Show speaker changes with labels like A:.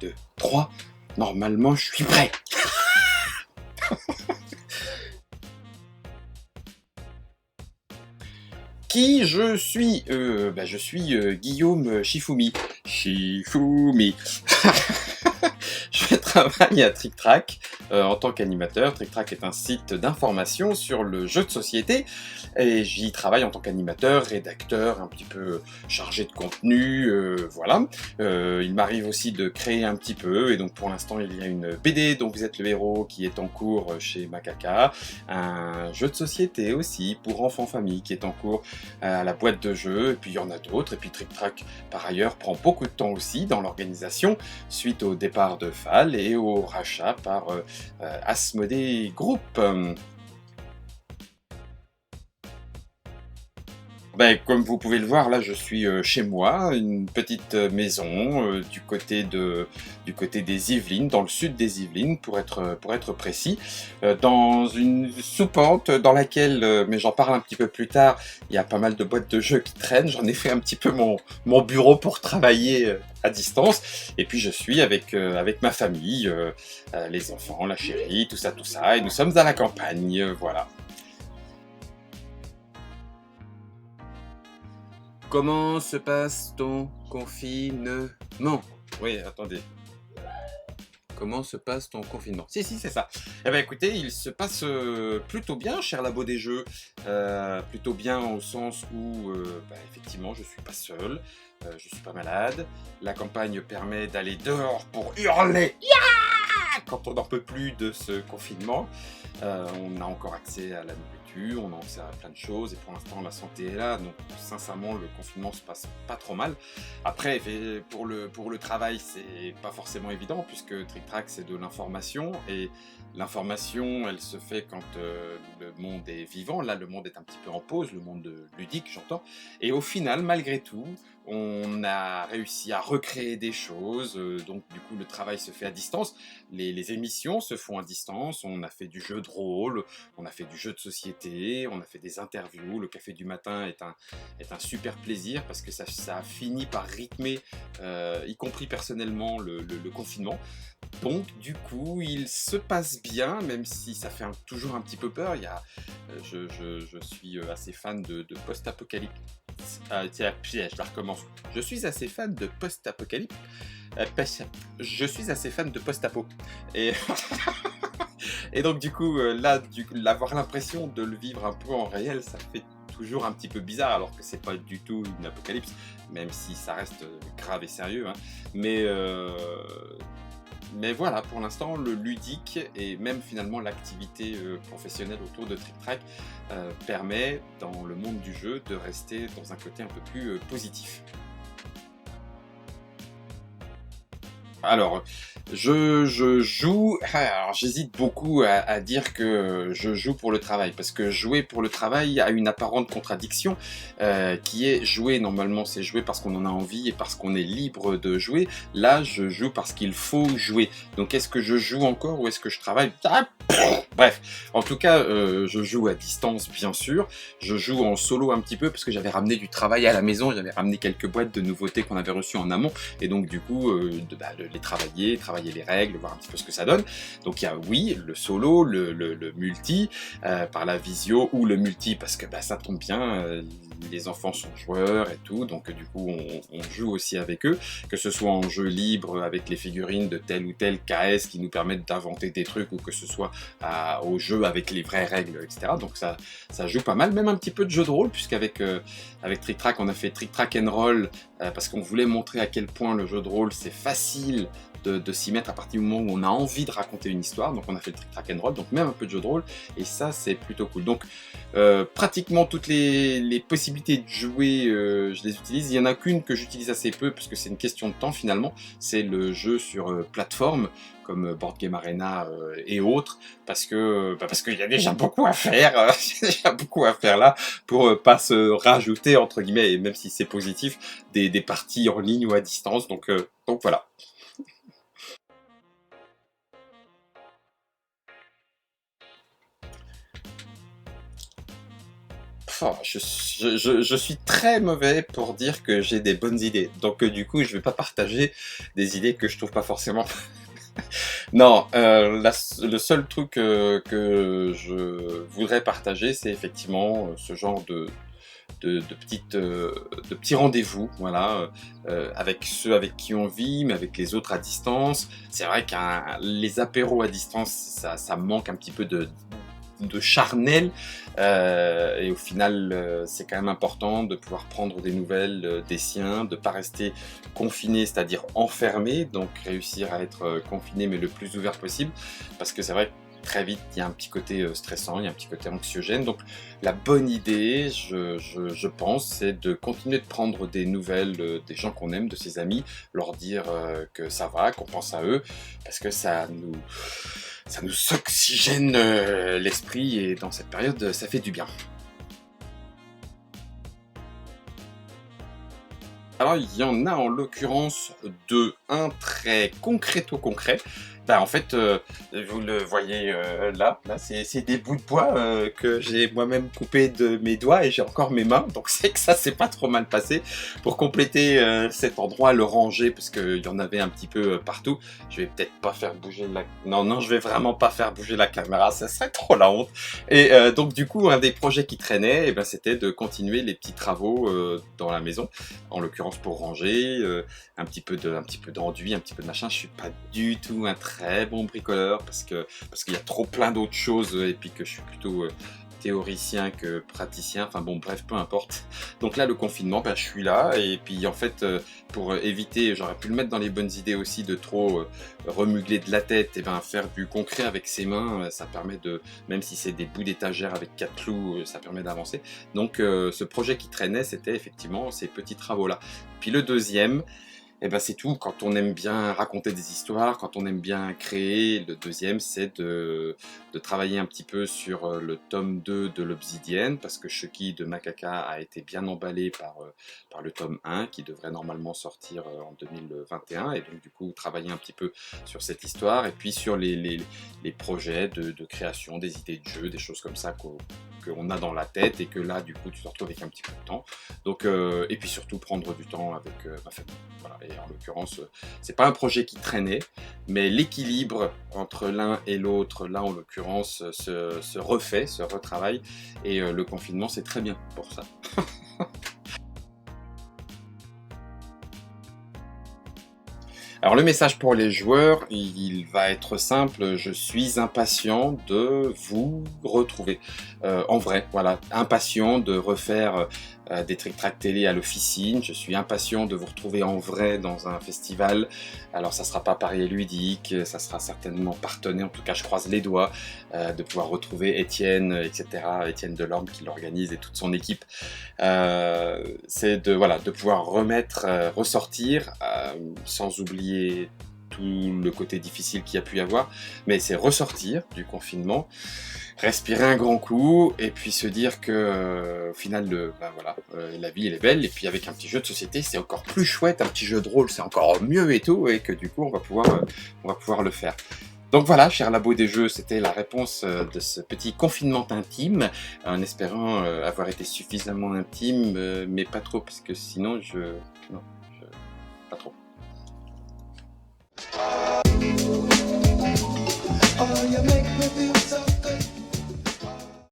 A: 2, 3. Normalement, je suis prêt. Qui je suis? Je suis Guillaume Shifumi. Shifumi. Je travaille à Trick Track en tant qu'animateur. Trick Track est un site d'information sur le jeu de société et j'y travaille en tant qu'animateur, rédacteur, un petit peu chargé de contenu, voilà. Il m'arrive aussi de créer un petit peu et donc pour l'instant il y a une BD dont vous êtes le héros qui est en cours chez Macaca, un jeu de société aussi pour enfants famille qui est en cours à la boîte de jeux et puis il y en a d'autres et puis Trick Track par ailleurs prend beaucoup de temps aussi dans l'organisation suite au départ de Fall et au rachat par Asmodee Group. Comme vous pouvez le voir, là je suis chez moi, une petite maison du côté des Yvelines, dans le sud des Yvelines pour être précis, dans une soupente dans laquelle, mais j'en parle un petit peu plus tard, il y a pas mal de boîtes de jeux qui traînent, j'en ai fait un petit peu mon bureau pour travailler à distance, et puis je suis avec ma famille, les enfants, la chérie, tout ça, et nous sommes à la campagne, voilà. Comment se passe ton confinement? Oui, attendez. Comment se passe ton confinement? Si, c'est ça. Eh bien, écoutez, il se passe plutôt bien, cher Labo des Jeux. Plutôt bien au sens où, effectivement, je suis pas seul, je suis pas malade. La campagne permet d'aller dehors pour hurler quand on n'en peut plus de ce confinement. On a encore accès à la nourriture, on a accès à plein de choses, et pour l'instant la santé est là, donc sincèrement le confinement se passe pas trop mal. Après, pour le travail, c'est pas forcément évident, puisque Trick Track c'est de l'information, et l'information elle se fait quand le monde est vivant. Là le monde est un petit peu en pause, le monde ludique j'entends, et au final malgré tout, on a réussi à recréer des choses, donc du coup le travail se fait à distance, les émissions se font à distance, on a fait du jeu de rôle, on a fait du jeu de société, on a fait des interviews, le café du matin est un super plaisir parce que ça a fini par rythmer, y compris personnellement, le confinement. Donc du coup il se passe bien, même si ça fait toujours un petit peu peur. Je suis assez fan de post-apocalypse. Ah, tiens, piège, je la recommence. Je suis assez fan de post-apocalypse. Je suis assez fan de post-apo. Et, et donc du coup, avoir l'impression de le vivre un peu en réel, ça fait toujours un petit peu bizarre, alors que c'est pas du tout une apocalypse, même si ça reste grave et sérieux, hein. Mais, euh, mais voilà, pour l'instant, le ludique et même finalement l'activité professionnelle autour de Trick Track permet, dans le monde du jeu, de rester dans un côté un peu plus positif. Alors, je joue. Alors, j'hésite beaucoup à dire que je joue pour le travail, parce que jouer pour le travail a une apparente contradiction, qui est jouer. Normalement, c'est jouer parce qu'on en a envie et parce qu'on est libre de jouer. Là, je joue parce qu'il faut jouer. Donc, est-ce que je joue encore ou est-ce que je travaille? Bref, en tout cas, je joue à distance, bien sûr. Je joue en solo un petit peu parce que j'avais ramené du travail à la maison. J'avais ramené quelques boîtes de nouveautés qu'on avait reçues en amont. Et donc, du coup, de les travailler les règles, voir un petit peu ce que ça donne. Donc, il y a, oui, le solo, le multi, par la visio, ou le multi parce que ça tombe bien, les enfants sont joueurs et tout. Donc, du coup, on joue aussi avec eux, que ce soit en jeu libre avec les figurines de tel ou tel KS qui nous permettent d'inventer des trucs, ou que ce soit au jeu avec les vraies règles, etc. Donc ça joue pas mal, même un petit peu de jeu de rôle, puisqu'avec avec Trick Track, on a fait Trick Track and Roll, parce qu'on voulait montrer à quel point le jeu de rôle, c'est facile de s'y mettre à partir du moment où on a envie de raconter une histoire. Donc on a fait le Trick Track and Roll, donc même un peu de jeu de rôle, et ça c'est plutôt cool. Donc pratiquement toutes les possibilités de jouer, je les utilise. Il y en a qu'une que j'utilise assez peu, parce que c'est une question de temps finalement, c'est le jeu sur plateforme, comme Board Game Arena et autres, parce qu'il y a déjà beaucoup à faire, il y a déjà beaucoup à faire là, pour pas se rajouter, entre guillemets, et même si c'est positif, des parties en ligne ou à distance, donc voilà. je suis très mauvais pour dire que j'ai des bonnes idées. Donc du coup, je vais pas partager des idées que je trouve pas forcément. Non, le seul truc que je voudrais partager, c'est effectivement ce genre de petits rendez-vous, voilà, avec ceux avec qui on vit, mais avec les autres à distance. C'est vrai que les apéros à distance, ça manque un petit peu de charnel, et au final, c'est quand même important de pouvoir prendre des nouvelles des siens, de ne pas rester confiné, c'est-à-dire enfermé, donc réussir à être confiné mais le plus ouvert possible, parce que c'est vrai que très vite, il y a un petit côté stressant, il y a un petit côté anxiogène. Donc la bonne idée, je pense, c'est de continuer de prendre des nouvelles des gens qu'on aime, de ses amis, leur dire que ça va, qu'on pense à eux, parce que ça nous oxygène l'esprit, et dans cette période, ça fait du bien. Alors, il y en a en l'occurrence un très concret. Bah, en fait, vous le voyez là, c'est des bouts de bois que j'ai moi-même coupé de mes doigts, et j'ai encore mes mains, donc c'est que ça s'est pas trop mal passé. Pour compléter cet endroit, le ranger, parce qu'il y en avait un petit peu partout, je vais peut-être pas faire bouger la... Non, je vais vraiment pas faire bouger la caméra, ça serait trop la honte. Et donc du coup, un des projets qui traînait, eh ben, c'était de continuer les petits travaux dans la maison, en l'occurrence pour ranger, un petit peu d'enduit, un petit peu de machin. Je suis pas du tout un très bon bricoleur, parce qu'il y a trop plein d'autres choses, et puis que je suis plutôt théoricien que praticien, enfin bon, bref, peu importe. Donc là, le confinement, ben, je suis là, et puis en fait, pour éviter, j'aurais pu le mettre dans les bonnes idées aussi, de trop remuguer de la tête, et ben faire du concret avec ses mains, ça permet de, même si c'est des bouts d'étagère avec 4 clous, ça permet d'avancer. Donc ce projet qui traînait, c'était effectivement ces petits travaux-là. Puis le deuxième, eh ben c'est tout. Quand on aime bien raconter des histoires, quand on aime bien créer, le deuxième, c'est de travailler un petit peu sur le tome 2 de l'Obsidienne, parce que Chucky de Macaca a été bien emballé par le tome 1, qui devrait normalement sortir en 2021, et donc du coup travailler un petit peu sur cette histoire, et puis sur les projets de création, des idées de jeu, des choses comme ça qu'on a dans la tête, et que là du coup tu te retrouves avec un petit peu de temps. Donc, et puis surtout prendre du temps avec ma famille. Voilà. Et en l'occurrence, c'est pas un projet qui traînait, mais l'équilibre entre l'un et l'autre, là en l'occurrence, se refait, se retravaille, et le confinement, c'est très bien pour ça. Alors le message pour les joueurs, il va être simple: je suis impatient de vous retrouver en vrai, voilà, impatient de refaire des trick-track télé à l'officine, je suis impatient de vous retrouver en vrai dans un festival. Alors ça sera pas Paris Ludique, ça sera certainement Partenay, en tout cas je croise les doigts, de pouvoir retrouver Étienne, etc., Étienne Delorme qui l'organise, et toute son équipe. C'est de pouvoir ressortir, sans oublier tout le côté difficile qu'il y a pu y avoir, mais c'est ressortir du confinement, respirer un grand coup, et puis se dire que au final, la vie elle est belle, et puis avec un petit jeu de société, c'est encore plus chouette, un petit jeu de rôle, c'est encore mieux, et tout, et que du coup, on va pouvoir le faire. Donc voilà, cher Labo des Jeux, c'était la réponse de ce petit confinement intime, en espérant avoir été suffisamment intime, mais pas trop, parce que sinon non, pas trop.
B: Oh, you make